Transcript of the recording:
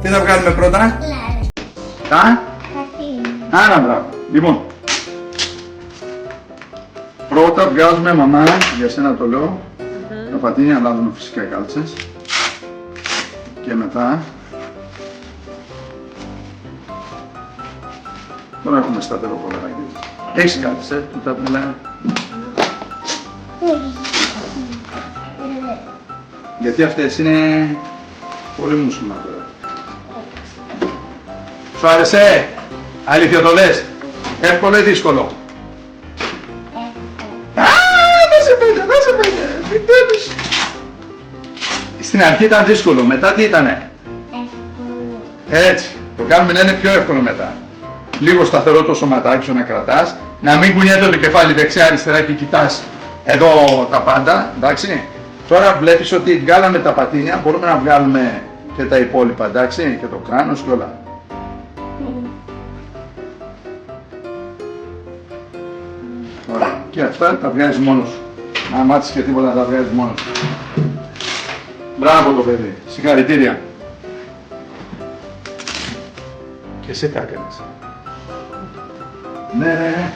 Τι θα βγάλουμε πρώτα? Τα? Άρα, μπράβο. Λοιπόν, πρώτα βγάζουμε, μαμά, για σένα το λέω, τα πατίνια, αλλάζουμε φυσικά οι κάλτσες. Και μετά, τώρα έχουμε σταθερό κολαράκι. Έχεις κάλτσες, του τα μιλάει. Γιατί αυτές είναι πολύ μουσουλμά τώρα. Σου άρεσε? Αλήθεια το λες? Εύκολο ή δύσκολο? Δεν σε πέντε, επιτέλους. Στην αρχή ήταν δύσκολο, μετά τι ήτανε? Έτσι, το κάνουμε να είναι πιο εύκολο μετά. Λίγο σταθερό το σωματάκι σου να κρατάς, να μην κουνιέται το κεφάλι δεξιά-αριστερά και κοιτάς εδώ τα πάντα, εντάξει. Τώρα βλέπεις ότι βγάλαμε τα πατίνια, μπορούμε να βγάλουμε και τα υπόλοιπα, εντάξει, και το κράνος και όλα. Ωραία. Και αυτά τα βγάζεις μόνος σου. Να μάθεις και τίποτα τα βγάζεις μόνος σου. Μπράβο το παιδί. Συγχαρητήρια. Και εσύ τα έκανες. Ναι.